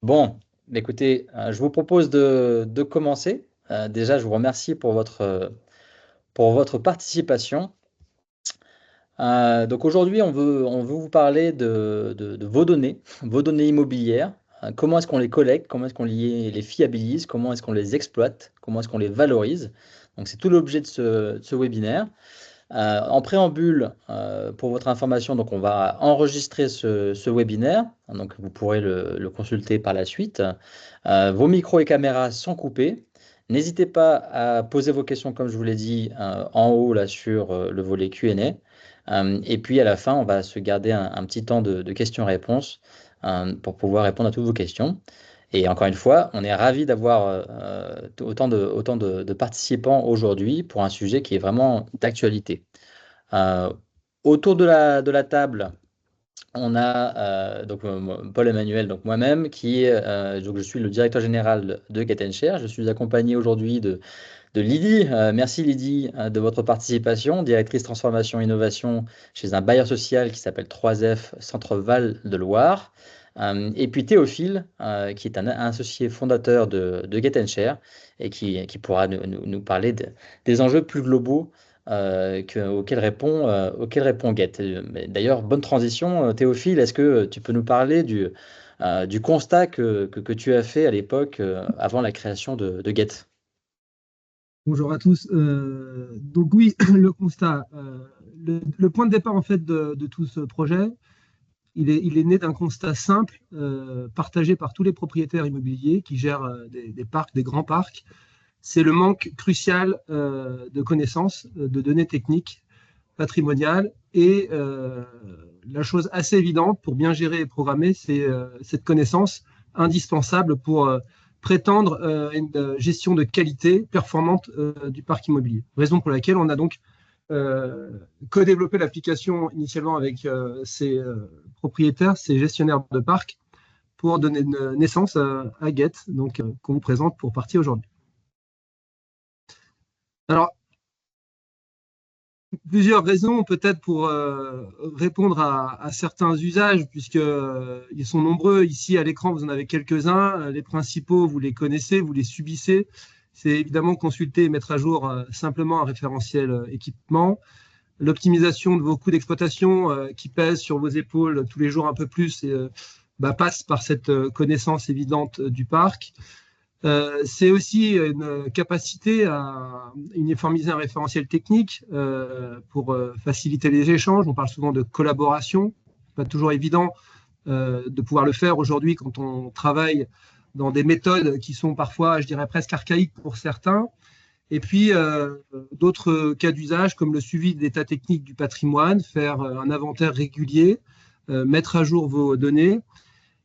Bon, écoutez, je vous propose de commencer. Déjà, je vous remercie pour votre participation. Donc aujourd'hui, on veut vous parler de vos données immobilières. Comment est-ce qu'on les collecte? Comment est-ce qu'on les fiabilise? Comment est-ce qu'on les exploite? Comment est-ce qu'on les valorise? Donc c'est tout l'objet de ce webinaire. En préambule, pour votre information, donc on va enregistrer ce webinaire, donc vous pourrez le consulter par la suite. Vos micros et caméras sont coupés. N'hésitez pas à poser vos questions, comme je vous l'ai dit, en haut là sur le volet Q&A. Et puis à la fin, on va se garder un petit temps de questions-réponses pour pouvoir répondre à toutes vos questions. Et encore une fois, on est ravi d'avoir autant de participants aujourd'hui pour un sujet qui est vraiment d'actualité. Euh, Autour de la table, on a Paul Emmanuel, donc moi-même, donc je suis le directeur général de Get & Share. Je suis accompagné aujourd'hui de Lydie. Merci Lydie de votre participation, directrice transformation et innovation chez un bailleur social qui s'appelle 3F Centre Val de Loire. Et puis Théophile, qui est un associé fondateur de Get & Share et qui pourra nous parler des enjeux plus globaux auxquels répond Get. Mais d'ailleurs, bonne transition, Théophile. Est-ce que tu peux nous parler du constat que tu as fait à l'époque, avant la création de Get? Bonjour à tous. Donc oui, le constat, le point de départ en fait de tout ce projet, il est né d'un constat simple partagé par tous les propriétaires immobiliers qui gèrent des parcs, des grands parcs. C'est le manque crucial de connaissances, de données techniques, patrimoniales et la chose assez évidente pour bien gérer et programmer, c'est cette connaissance indispensable pour prétendre une gestion de qualité performante du parc immobilier. Raison pour laquelle on a donc co-développé l'application initialement avec ces propriétaires, ces gestionnaires de parcs, pour donner naissance à Get, donc qu'on vous présente pour partie aujourd'hui. Alors, plusieurs raisons peut-être pour répondre à certains usages, puisque ils sont nombreux. Ici à l'écran, vous en avez quelques-uns. Les principaux, vous les connaissez, vous les subissez. C'est évidemment consulter et mettre à jour simplement un référentiel équipement. L'optimisation de vos coûts d'exploitation qui pèsent sur vos épaules tous les jours un peu plus passe par cette connaissance évidente du parc. C'est aussi une capacité à uniformiser un référentiel technique pour faciliter les échanges. On parle souvent de collaboration. Pas toujours évident de pouvoir le faire aujourd'hui quand on travaille dans des méthodes qui sont parfois, je dirais, presque archaïques pour certains. Et puis, d'autres cas d'usage comme le suivi de l'état technique du patrimoine, faire un inventaire régulier, mettre à jour vos données.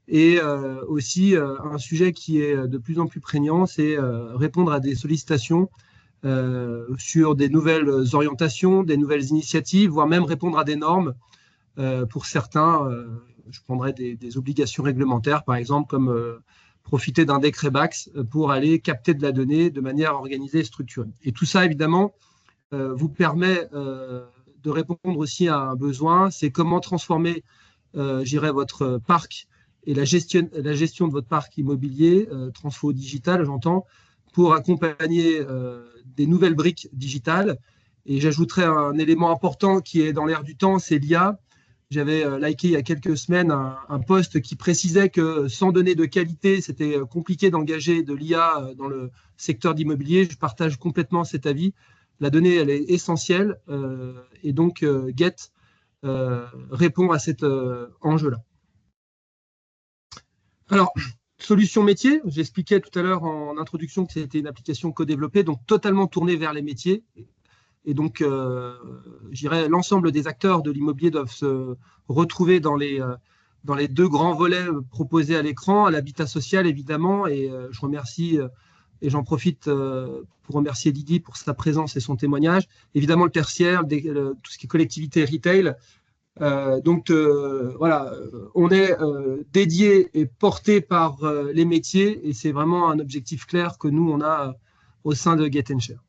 Et aussi, un sujet qui est de plus en plus prégnant, c'est répondre à des sollicitations sur des nouvelles orientations, des nouvelles initiatives, voire même répondre à des normes. Pour certains, je prendrais des obligations réglementaires, par exemple, comme profiter d'un décret BACS pour aller capter de la donnée de manière organisée et structurée. Et tout ça, évidemment, vous permet de répondre aussi à un besoin, c'est comment transformer, votre parc et la gestion de votre parc immobilier, transfo digital, j'entends, pour accompagner des nouvelles briques digitales. Et j'ajouterais un élément important qui est dans l'air du temps, c'est l'IA. J'avais liké il y a quelques semaines un post qui précisait que sans données de qualité, c'était compliqué d'engager de l'IA dans le secteur d'immobilier. Je partage complètement cet avis. La donnée, elle est essentielle et donc Get répond à cet enjeu-là. Alors, solution métier, j'expliquais tout à l'heure en introduction que c'était une application co-développée, donc totalement tournée vers les métiers. Et donc, je dirais, l'ensemble des acteurs de l'immobilier doivent se retrouver dans les deux grands volets proposés à l'écran, l'habitat social évidemment, et je remercie et j'en profite pour remercier Lydie pour sa présence et son témoignage. Évidemment, le tertiaire, tout ce qui est collectivité retail. Voilà, on est dédié et porté par les métiers et c'est vraiment un objectif clair que nous, on a au sein de Get & Share.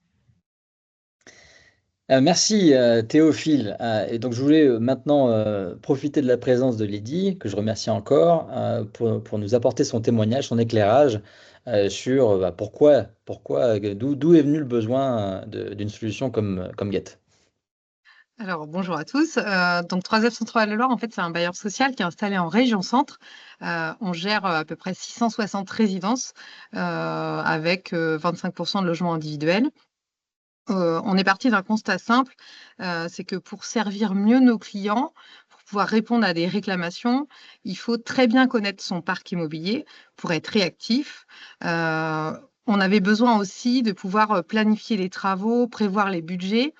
Merci Théophile. Et donc je voulais maintenant profiter de la présence de Lydie, que je remercie encore, pour nous apporter son témoignage, son éclairage sur d'où est venu le besoin d'une solution comme Get. Alors, bonjour à tous. Donc, 3F Centre-Val de Loire, en fait, c'est un bailleur social qui est installé en région centre. On gère à peu près 660 résidences avec 25% de logements individuels. On est parti d'un constat simple, c'est que pour servir mieux nos clients, pour pouvoir répondre à des réclamations, il faut très bien connaître son parc immobilier pour être réactif. On avait besoin aussi de pouvoir planifier les travaux, prévoir les budgets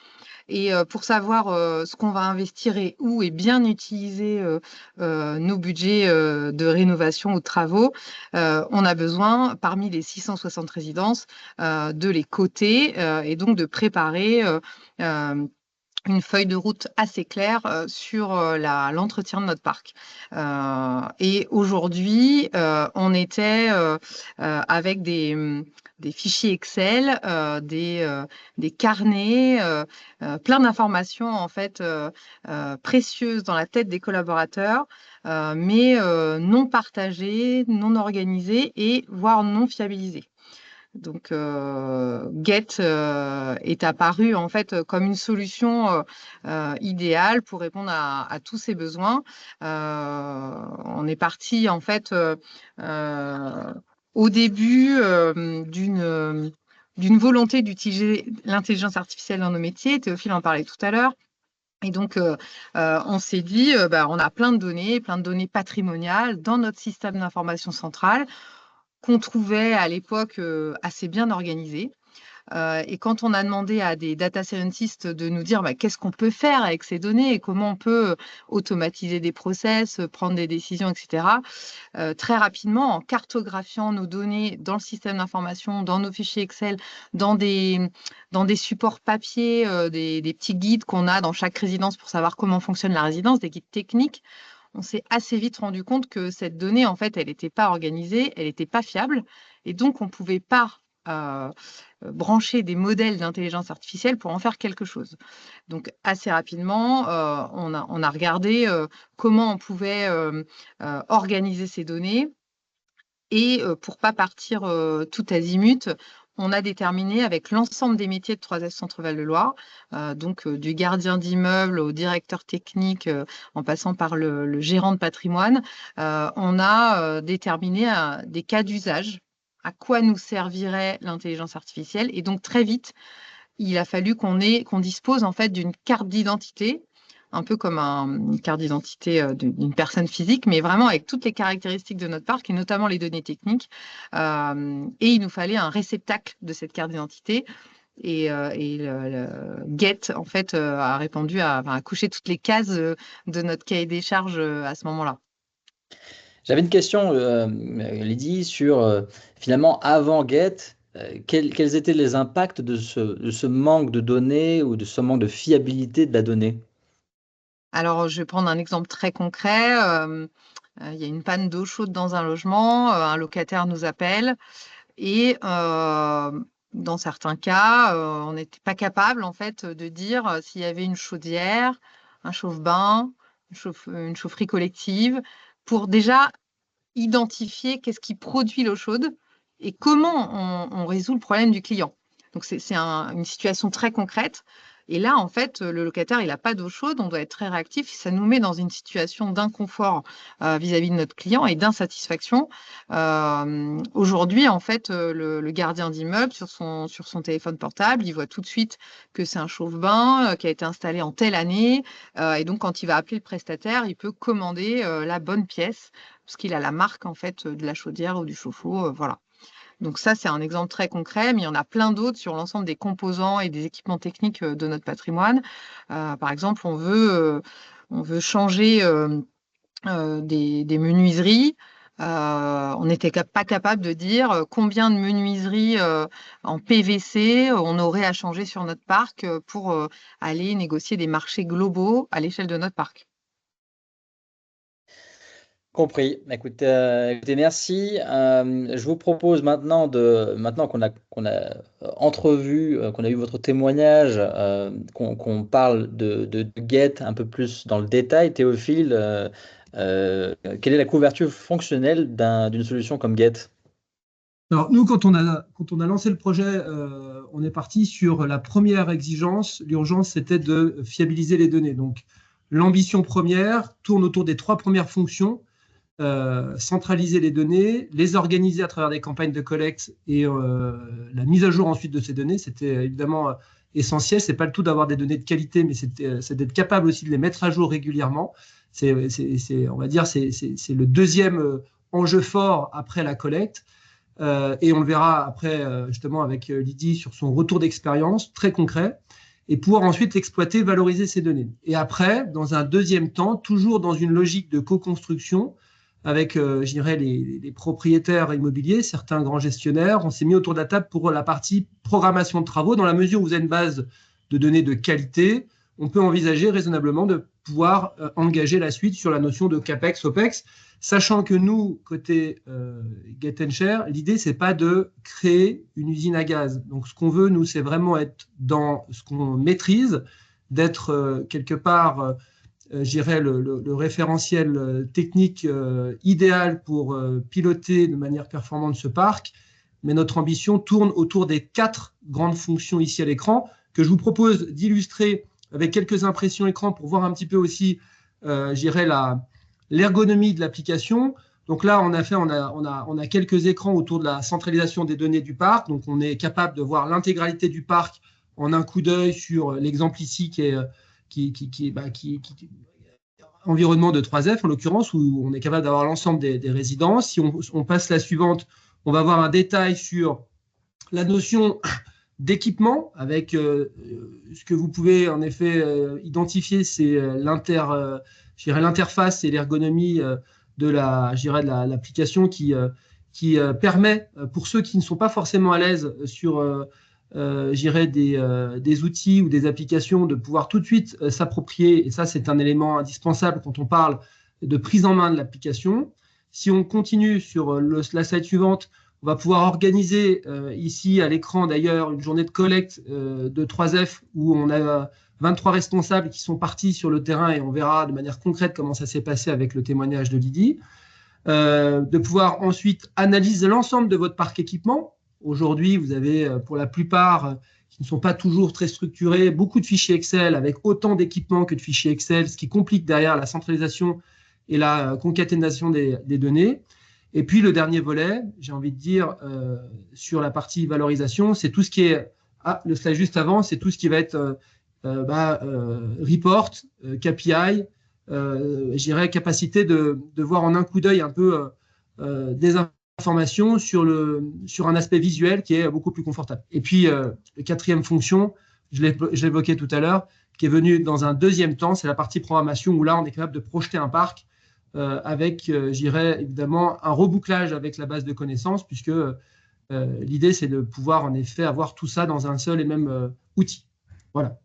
et pour savoir ce qu'on va investir et où et bien utiliser nos budgets de rénovation ou de travaux, on a besoin, parmi les 660 résidences, de les coter et donc de préparer une feuille de route assez claire sur l'entretien de notre parc. Et aujourd'hui, on était avec des fichiers Excel, des carnets, plein d'informations en fait précieuses dans la tête des collaborateurs, mais non partagées, non organisées et voire non fiabilisées. Donc, Get est apparu en fait comme une solution idéale pour répondre à tous ces besoins. On est parti en fait au début d'une volonté d'utiliser l'intelligence artificielle dans nos métiers. Théophile en parlait tout à l'heure. Et donc, on s'est dit, on a plein de données patrimoniales dans notre système d'information centrale qu'on trouvait à l'époque assez bien organisé. Et quand on a demandé à des data scientists de nous dire qu'est-ce qu'on peut faire avec ces données et comment on peut automatiser des process, prendre des décisions, etc., très rapidement, en cartographiant nos données dans le système d'information, dans nos fichiers Excel, dans des supports papier, des petits guides qu'on a dans chaque résidence pour savoir comment fonctionne la résidence, des guides techniques, on s'est assez vite rendu compte que cette donnée, en fait, elle n'était pas organisée, elle n'était pas fiable, et donc on ne pouvait pas brancher des modèles d'intelligence artificielle pour en faire quelque chose. Donc assez rapidement, on a regardé comment on pouvait organiser ces données, et pour ne pas partir tout azimut, on a déterminé avec l'ensemble des métiers de 3F Centre-Val de Loire, donc du gardien d'immeuble au directeur technique, en passant par le gérant de patrimoine, on a déterminé des cas d'usage, à quoi nous servirait l'intelligence artificielle. Et donc très vite, il a fallu qu'on dispose en fait d'une carte d'identité, un peu comme une carte d'identité d'une personne physique, mais vraiment avec toutes les caractéristiques de notre parc et notamment les données techniques. Et il nous fallait un réceptacle de cette carte d'identité. Et le Get, en fait, a répondu à cocher toutes les cases de notre cahier des charges à ce moment-là. J'avais une question, Lydie, sur finalement avant Get, quels étaient les impacts de ce manque de données ou de ce manque de fiabilité de la donnée? Alors, je vais prendre un exemple très concret. Il y a une panne d'eau chaude dans un logement, un locataire nous appelle et dans certains cas, on n'était pas capable en fait de dire s'il y avait une chaudière, un chauffe-bain, une chaufferie collective, pour déjà identifier qu'est-ce qui produit l'eau chaude et comment on résout le problème du client. Donc, c'est une situation très concrète. Et là, en fait, le locataire, il n'a pas d'eau chaude, on doit être très réactif. Ça nous met dans une situation d'inconfort vis-à-vis de notre client et d'insatisfaction. Aujourd'hui, en fait, le gardien d'immeuble, sur son téléphone portable, il voit tout de suite que c'est un chauffe-bain qui a été installé en telle année. Et donc, quand il va appeler le prestataire, il peut commander la bonne pièce parce qu'il a la marque en fait de la chaudière ou du chauffe-eau, voilà. Donc ça, c'est un exemple très concret, mais il y en a plein d'autres sur l'ensemble des composants et des équipements techniques de notre patrimoine. Par exemple, on veut changer des menuiseries. On n'était pas capable de dire combien de menuiseries en PVC on aurait à changer sur notre parc pour aller négocier des marchés globaux à l'échelle de notre parc. Compris. Écoutez, merci. Je vous propose maintenant qu'on a entrevu, qu'on a eu votre témoignage, qu'on parle de Get un peu plus dans le détail. Théophile, quelle est la couverture fonctionnelle d'une solution comme Get? Alors, nous, quand on a lancé le projet, on est parti sur la première exigence. L'urgence, c'était de fiabiliser les données. Donc, l'ambition première tourne autour des 3 premières fonctions. Centraliser les données, les organiser à travers des campagnes de collecte et la mise à jour ensuite de ces données, c'était évidemment essentiel. C'est pas le tout d'avoir des données de qualité, mais c'est d'être capable aussi de les mettre à jour régulièrement. On va dire, c'est le deuxième enjeu fort après la collecte. Et on le verra après, justement, avec Lydie sur son retour d'expérience très concret, et pouvoir ensuite exploiter, valoriser ces données. Et après, dans un deuxième temps, toujours dans une logique de co-construction, avec, je dirais, les propriétaires immobiliers, certains grands gestionnaires, on s'est mis autour de la table pour la partie programmation de travaux. Dans la mesure où vous avez une base de données de qualité, on peut envisager raisonnablement de pouvoir engager la suite sur la notion de CAPEX, OPEX, sachant que nous, côté Get & Share, l'idée, c'est pas de créer une usine à gaz. Donc, ce qu'on veut, nous, c'est vraiment être dans ce qu'on maîtrise, d'être quelque part... je dirais, le référentiel technique idéal pour piloter de manière performante ce parc. Mais notre ambition tourne autour des 4 grandes fonctions ici à l'écran, que je vous propose d'illustrer avec quelques impressions écran pour voir un petit peu aussi, je dirais, l'ergonomie de l'application. Donc là, on a quelques écrans autour de la centralisation des données du parc. Donc, on est capable de voir l'intégralité du parc en un coup d'œil sur l'exemple ici qui est environnement de 3F, en l'occurrence, où on est capable d'avoir l'ensemble des résidences. Si on passe la suivante, on va avoir un détail sur la notion d'équipement, avec ce que vous pouvez en effet identifier, c'est l'interface et l'ergonomie de l'application qui permet, pour ceux qui ne sont pas forcément à l'aise sur des outils ou des applications, de pouvoir tout de suite s'approprier, et ça c'est un élément indispensable quand on parle de prise en main de l'application. Si on continue sur la slide suivante, on va pouvoir organiser ici à l'écran d'ailleurs une journée de collecte de 3F où on a 23 responsables qui sont partis sur le terrain, et on verra de manière concrète comment ça s'est passé avec le témoignage de Lydie. De pouvoir ensuite analyser l'ensemble de votre parc équipement. Aujourd'hui, vous avez pour la plupart qui ne sont pas toujours très structurés, beaucoup de fichiers Excel avec autant d'équipements que de fichiers Excel, ce qui complique derrière la centralisation et la concaténation des données. Et puis le dernier volet, j'ai envie de dire, sur la partie valorisation, c'est tout ce qui est, le slide juste avant, c'est tout ce qui va être report, KPI, je dirais capacité de voir en un coup d'œil un peu des informations sur un aspect visuel qui est beaucoup plus confortable. Et puis, la 4e fonction, je l'évoquais tout à l'heure, qui est venue dans un deuxième temps, c'est la partie programmation, où là, on est capable de projeter un parc avec, je dirais, évidemment, un rebouclage avec la base de connaissances, puisque l'idée, c'est de pouvoir, en effet, avoir tout ça dans un seul et même outil. Voilà.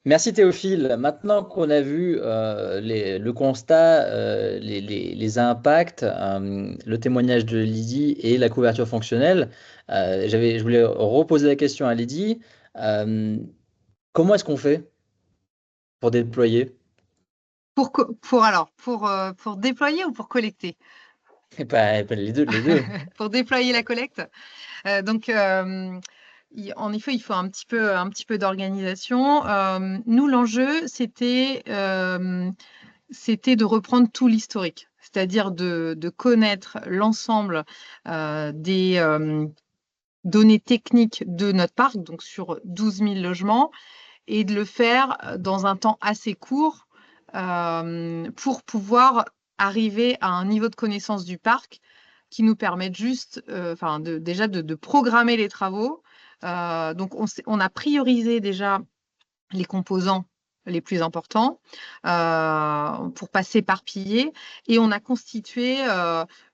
Merci Théophile. Maintenant qu'on a vu le constat, les impacts, le témoignage de Lydie et la couverture fonctionnelle, je voulais reposer la question à Lydie. Comment est-ce qu'on fait pour déployer? Pour déployer ou pour collecter? Les deux. Pour déployer la collecte. En effet, il faut un petit peu d'organisation. Nous, l'enjeu, c'était de reprendre tout l'historique, c'est-à-dire de connaître l'ensemble des données techniques de notre parc, donc sur 12 000 logements, et de le faire dans un temps assez court pour pouvoir arriver à un niveau de connaissance du parc qui nous permette juste déjà de programmer les travaux. Donc, on a priorisé déjà les composants les plus importants pour pas s'éparpiller, et on a constitué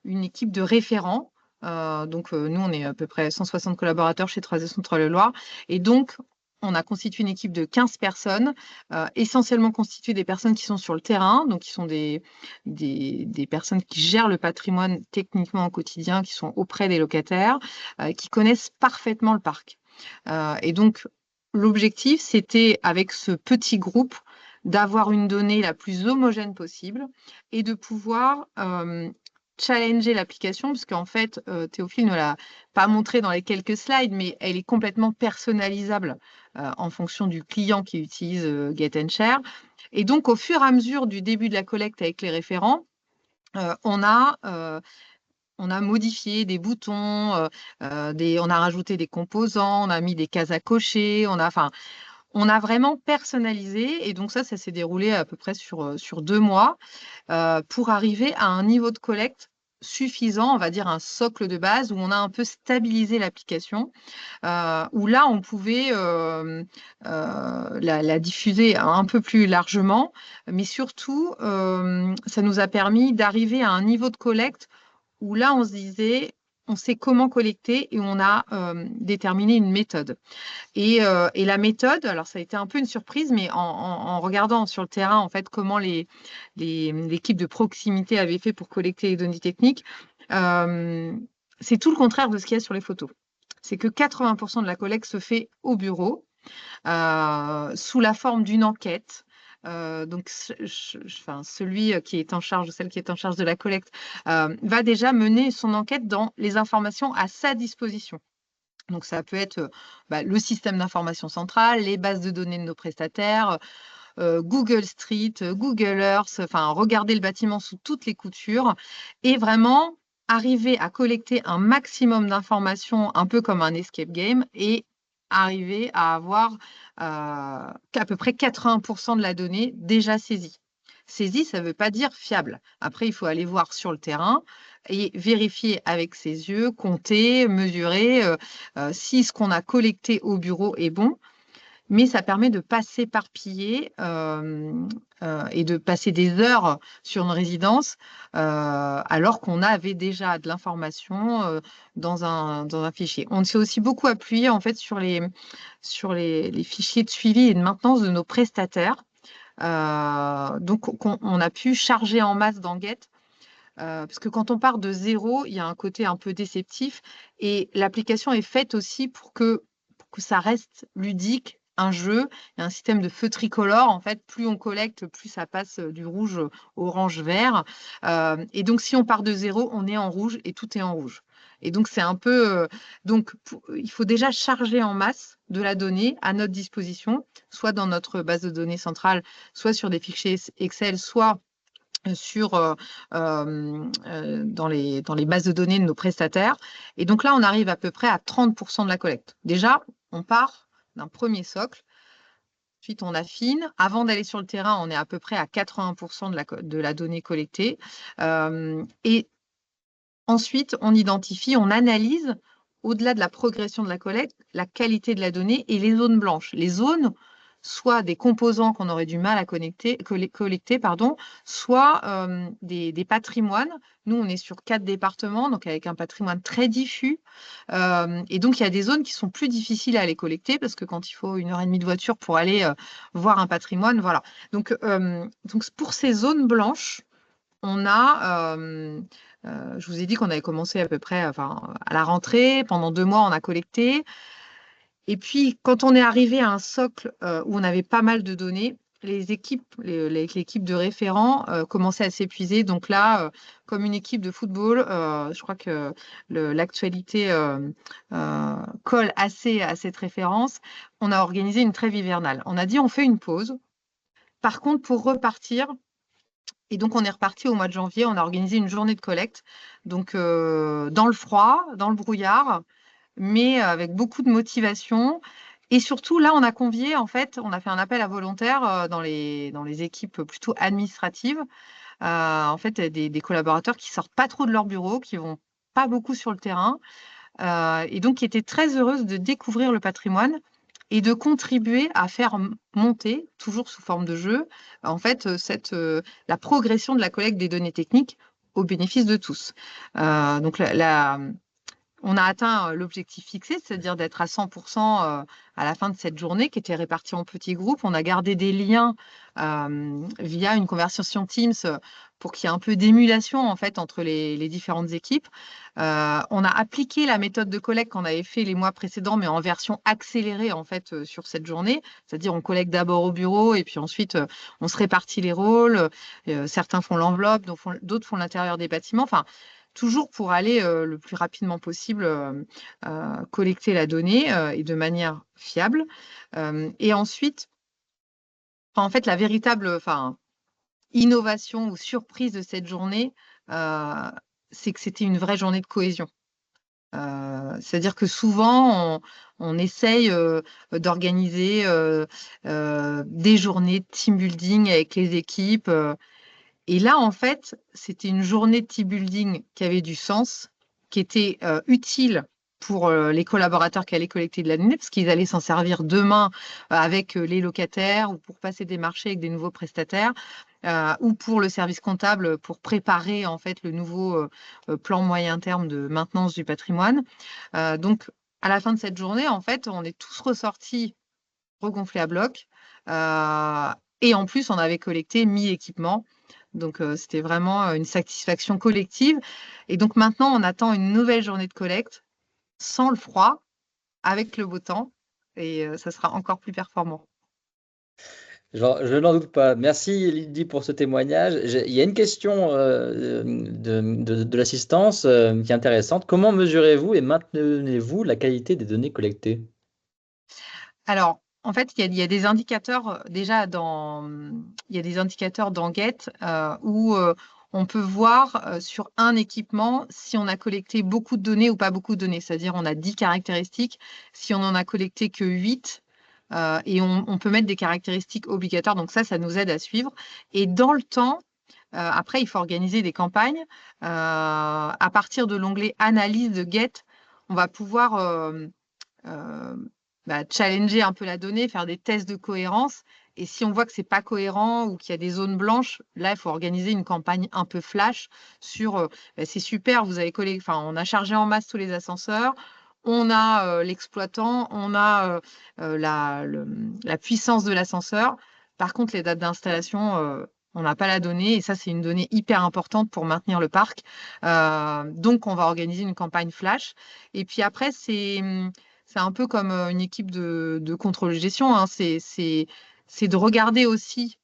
une équipe de référents. Nous, on est à peu près 160 collaborateurs chez 3S Centre-Loire, et donc on a constitué une équipe de 15 personnes, essentiellement constituée des personnes qui sont sur le terrain, donc qui sont des personnes qui gèrent le patrimoine techniquement au quotidien, qui sont auprès des locataires, qui connaissent parfaitement le parc. Et donc, l'objectif, c'était, avec ce petit groupe, d'avoir une donnée la plus homogène possible et de pouvoir challenger l'application, parce qu'en fait, Théophile ne l'a pas montré dans les quelques slides, mais elle est complètement personnalisable en fonction du client qui utilise Get & Share. Et donc, au fur et à mesure du début de la collecte avec les référents, on a modifié des boutons, on a rajouté des composants, on a mis des cases à cocher, on a vraiment personnalisé. Et donc ça s'est déroulé à peu près sur 2 mois pour arriver à un niveau de collecte suffisant, on va dire un socle de base, où on a un peu stabilisé l'application, où là, on pouvait la diffuser un peu plus largement, mais surtout, ça nous a permis d'arriver à un niveau de collecte où là, on se disait, on sait comment collecter et on a déterminé une méthode. Et la méthode, alors ça a été un peu une surprise, mais en regardant sur le terrain, en fait, comment l'équipe de proximité avait fait pour collecter les données techniques, c'est tout le contraire de ce qu'il y a sur les photos. C'est que 80% de la collecte se fait au bureau, sous la forme d'une enquête. Donc, celui qui est en charge, celle qui est en charge de la collecte, va déjà mener son enquête dans les informations à sa disposition. Donc, ça peut être le système d'information centrale, les bases de données de nos prestataires, Google Street, Google Earth, regarder le bâtiment sous toutes les coutures et vraiment arriver à collecter un maximum d'informations, un peu comme un escape game, et arriver à avoir à peu près 80% de la donnée déjà saisie. Saisie, ça ne veut pas dire fiable. Après, il faut aller voir sur le terrain et vérifier avec ses yeux, compter, mesurer si ce qu'on a collecté au bureau est bon. Mais ça permet de ne pas s'éparpiller et de passer des heures sur une résidence alors qu'on avait déjà de l'information dans un fichier. On s'est aussi beaucoup appuyé en fait sur les fichiers de suivi et de maintenance de nos prestataires. Donc, on a pu charger en masse dans Get. Parce que quand on part de zéro, il y a un côté un peu déceptif et l'application est faite aussi pour que ça reste ludique, un jeu, il y a un système de feu tricolore. En fait, plus on collecte, plus ça passe du rouge, orange, vert. Et donc, si on part de zéro, on est en rouge et tout est en rouge. Et donc, c'est un peu... il faut déjà charger en masse de la donnée à notre disposition, soit dans notre base de données centrale, soit sur des fichiers Excel, soit dans les bases de données de nos prestataires. Et donc là, on arrive à peu près à 30% de la collecte. Déjà, on part d'un premier socle. Ensuite, on affine. Avant d'aller sur le terrain, on est à peu près à 80% de la donnée collectée. Et ensuite, on identifie, on analyse, au-delà de la progression de la collecte, la qualité de la donnée et les zones blanches. Les zones, soit des composants qu'on aurait du mal à collecter, soit des patrimoines. Nous, on est sur 4 départements, donc avec un patrimoine très diffus. Et donc, il y a des zones qui sont plus difficiles à aller collecter parce que quand il faut 1h30 de voiture pour aller voir un patrimoine, voilà. Donc, pour ces zones blanches, on a... je vous ai dit qu'on avait commencé à peu près à la rentrée. Pendant 2 mois, on a collecté. Et puis, quand on est arrivé à un socle où on avait pas mal de données, l'équipe de référents commençait à s'épuiser. Donc là, comme une équipe de football, je crois que l'actualité colle assez à cette référence. On a organisé une trêve hivernale. On a dit on fait une pause. Par contre, pour repartir, et donc on est reparti au mois de janvier, on a organisé une journée de collecte. Donc dans le froid, dans le brouillard, mais avec beaucoup de motivation. Et surtout, là, on a convié, en fait, on a fait un appel à volontaires dans les équipes plutôt administratives, en fait, des collaborateurs qui sortent pas trop de leur bureau, qui vont pas beaucoup sur le terrain, et donc qui étaient très heureuses de découvrir le patrimoine et de contribuer à faire monter, toujours sous forme de jeu, en fait, la progression de la collecte des données techniques au bénéfice de tous. Donc, on a atteint l'objectif fixé, c'est-à-dire d'être à 100% à la fin de cette journée qui était répartie en petits groupes. On a gardé des liens via une conversation Teams pour qu'il y ait un peu d'émulation en fait entre les différentes équipes. On a appliqué la méthode de collecte qu'on avait fait les mois précédents, mais en version accélérée en fait sur cette journée. C'est-à-dire on collecte d'abord au bureau et puis ensuite on se répartit les rôles. Certains font l'enveloppe, d'autres font l'intérieur des bâtiments. Enfin, toujours pour aller le plus rapidement possible collecter la donnée et de manière fiable. Et ensuite, en fait, la véritable innovation ou surprise de cette journée, c'est que c'était une vraie journée de cohésion. C'est-à-dire que souvent, on essaye d'organiser des journées de team building avec les équipes. Et là, en fait, c'était une journée de team building qui avait du sens, qui était utile pour les collaborateurs qui allaient collecter de la donnée, parce qu'ils allaient s'en servir demain avec les locataires ou pour passer des marchés avec des nouveaux prestataires, ou pour le service comptable pour préparer en fait le nouveau plan moyen terme de maintenance du patrimoine. Donc, à la fin de cette journée, en fait, on est tous ressortis regonflés à bloc. Et en plus, on avait collecté 1000 équipements. Donc, c'était vraiment une satisfaction collective. Et donc, maintenant, on attend une nouvelle journée de collecte sans le froid, avec le beau temps. Et ça sera encore plus performant. Je n'en doute pas. Merci Lydie pour ce témoignage. Il y a une question de l'assistance qui est intéressante. Comment mesurez-vous et maintenez-vous la qualité des données collectées? Alors, en fait, il y a des indicateurs déjà il y a des indicateurs dans Get où on peut voir sur un équipement si on a collecté beaucoup de données ou pas beaucoup de données. C'est-à-dire, on a 10 caractéristiques. Si on n'en a collecté que 8, et on peut mettre des caractéristiques obligatoires. Donc ça nous aide à suivre. Et dans le temps, après, il faut organiser des campagnes. À partir de l'onglet Analyse de Get, on va pouvoir challenger un peu la donnée, faire des tests de cohérence. Et si on voit que c'est pas cohérent ou qu'il y a des zones blanches, là, il faut organiser une campagne un peu flash sur c'est super, vous avez on a chargé en masse tous les ascenseurs, on a l'exploitant, on a la puissance de l'ascenseur. Par contre, les dates d'installation, on n'a pas la donnée et ça, c'est une donnée hyper importante pour maintenir le parc. Donc, on va organiser une campagne flash. Et puis après, c'est un peu comme une équipe de contrôle de gestion. Hein. C'est de regarder aussi,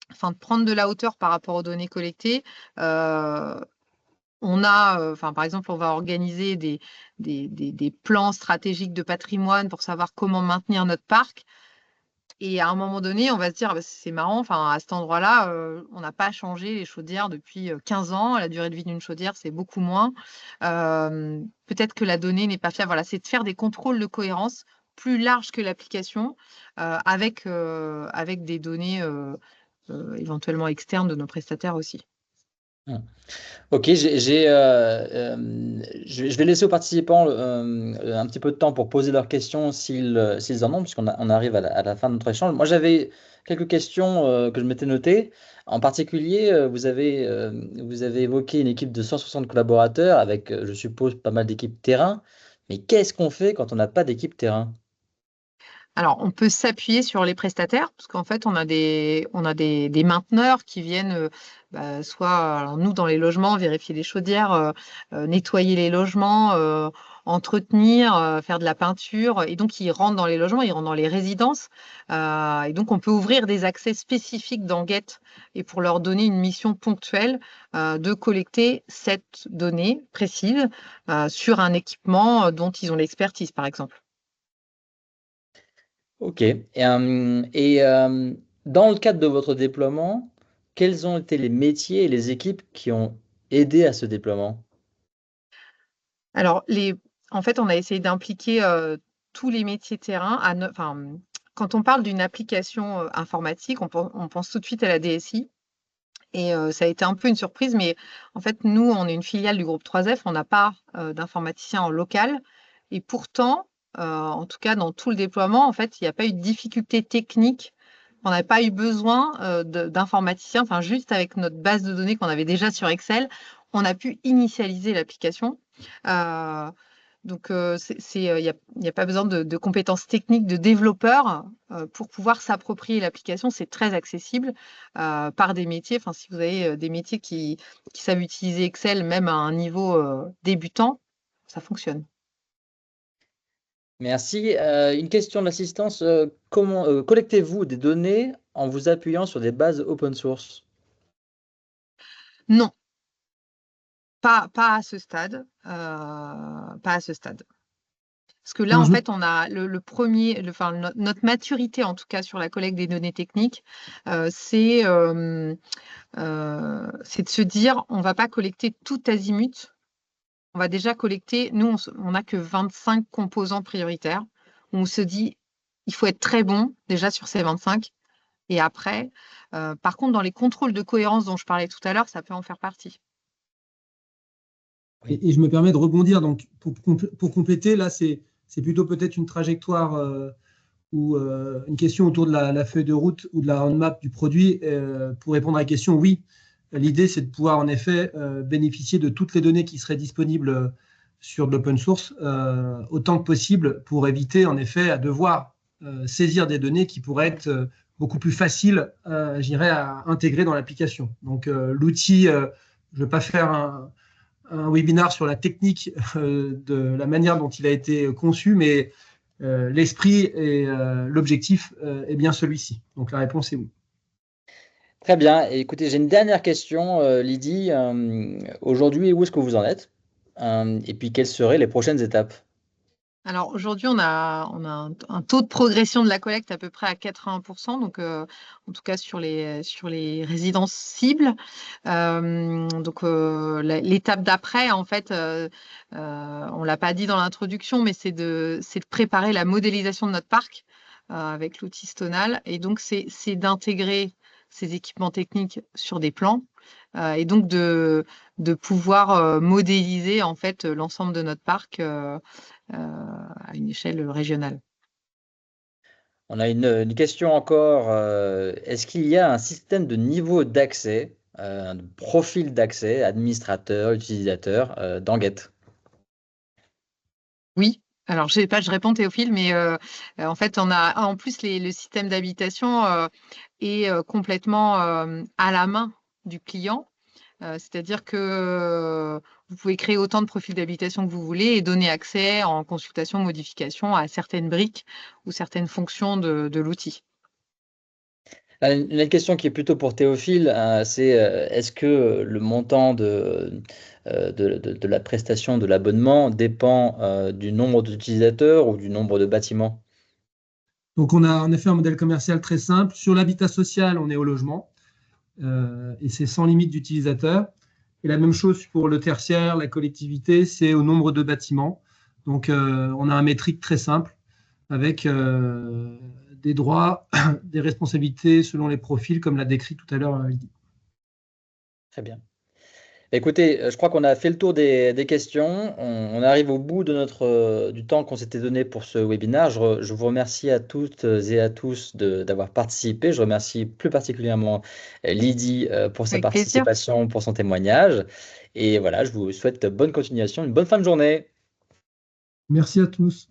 de prendre de la hauteur par rapport aux données collectées. On a, par exemple, on va organiser des plans stratégiques de patrimoine pour savoir comment maintenir notre parc. Et à un moment donné, on va se dire, c'est marrant, à cet endroit-là, on n'a pas changé les chaudières depuis 15 ans. La durée de vie d'une chaudière, c'est beaucoup moins. Peut-être que la donnée n'est pas fiable. Voilà, c'est de faire des contrôles de cohérence plus larges que l'application avec des données éventuellement externes de nos prestataires aussi. Ok, je vais laisser aux participants un petit peu de temps pour poser leurs questions s'ils en ont, puisqu'on arrive à la fin de notre échange. Moi, j'avais quelques questions que je m'étais notées. En particulier, vous avez évoqué une équipe de 160 collaborateurs avec, je suppose, pas mal d'équipes terrain. Mais qu'est-ce qu'on fait quand on n'a pas d'équipe terrain? Alors, on peut s'appuyer sur les prestataires, parce qu'en fait, on a des mainteneurs qui viennent, soit nous dans les logements, vérifier les chaudières, nettoyer les logements, entretenir, faire de la peinture. Et donc, ils rentrent dans les logements, ils rentrent dans les résidences. Et donc, on peut ouvrir des accès spécifiques dans Get et pour leur donner une mission ponctuelle de collecter cette donnée précise sur un équipement dont ils ont l'expertise, par exemple. Ok. Dans le cadre de votre déploiement, quels ont été les métiers et les équipes qui ont aidé à ce déploiement? Alors, en fait, on a essayé d'impliquer tous les métiers terrain. Quand on parle d'une application informatique, on pense tout de suite à la DSI. Et ça a été un peu une surprise, mais en fait, nous, on est une filiale du groupe 3F, on n'a pas d'informaticien en local. Et pourtant, en tout cas, dans tout le déploiement, en fait, il n'y a pas eu de difficulté technique. On n'a pas eu besoin d'informaticiens. Juste avec notre base de données qu'on avait déjà sur Excel, on a pu initialiser l'application. Donc, il n'y a pas besoin de compétences techniques de développeur pour pouvoir s'approprier l'application. C'est très accessible par des métiers. Enfin, si vous avez des métiers qui savent utiliser Excel, même à un niveau débutant, ça fonctionne. Merci. Une question de l'assistance. Comment collectez-vous des données en vous appuyant sur des bases open source? Non, pas à ce stade. Pas à ce stade. Parce que là, Alors, en fait, on a notre maturité, en tout cas sur la collecte des données techniques, c'est de se dire, on ne va pas collecter tout azimut. On va déjà collecter, nous, on n'a que 25 composants prioritaires. On se dit, il faut être très bon déjà sur ces 25. Et après, par contre, dans les contrôles de cohérence dont je parlais tout à l'heure, ça peut en faire partie. et je me permets de rebondir. Donc, pour compléter, là, c'est plutôt peut-être une trajectoire ou une question autour de la feuille de route ou de la roadmap du produit. Pour répondre à la question, oui, l'idée, c'est de pouvoir en effet bénéficier de toutes les données qui seraient disponibles sur de l'open source autant que possible pour éviter en effet à devoir saisir des données qui pourraient être beaucoup plus faciles, je dirais, à intégrer dans l'application. Donc, l'outil, je ne vais pas faire un webinaire sur la technique de la manière dont il a été conçu, mais l'esprit et l'objectif est bien celui-ci. Donc la réponse est oui. Très bien. Et écoutez, j'ai une dernière question, Lydie. Aujourd'hui, où est-ce que vous en êtes? Et puis, quelles seraient les prochaines étapes? Alors aujourd'hui, on a un taux de progression de la collecte à peu près à 80%, donc en tout cas sur les résidences cibles. Donc l'étape d'après, en fait, on l'a pas dit dans l'introduction, mais c'est de préparer la modélisation de notre parc avec l'outil Stonal. Et donc c'est d'intégrer ces équipements techniques sur des plans et donc de pouvoir modéliser en fait l'ensemble de notre parc à une échelle régionale. On a une question encore. Est-ce qu'il y a un système de niveau d'accès, un profil d'accès, administrateur, utilisateur, dans Get? Oui. Alors, je sais pas, je réponds Théophile, mais en fait, on a en plus le système d'habitation est complètement à la main du client. C'est-à-dire que vous pouvez créer autant de profils d'habitation que vous voulez et donner accès en consultation, modification à certaines briques ou certaines fonctions de l'outil. Une autre question qui est plutôt pour Théophile, c'est est-ce que le montant de la prestation de l'abonnement dépend du nombre d'utilisateurs ou du nombre de bâtiments? Donc on a en effet un modèle commercial très simple. Sur l'habitat social, on est au logement et c'est sans limite d'utilisateurs. Et la même chose pour le tertiaire, la collectivité, c'est au nombre de bâtiments. Donc on a un métrique très simple avec des droits, des responsabilités selon les profils, comme l'a décrit tout à l'heure Lydie. Très bien. Écoutez, je crois qu'on a fait le tour des questions. On arrive au bout du temps qu'on s'était donné pour ce webinaire. Je vous remercie à toutes et à tous d'avoir participé. Je remercie plus particulièrement Lydie pour sa Avec plaisir. participation, pour son témoignage. Et voilà, je vous souhaite bonne continuation, une bonne fin de journée. Merci à tous.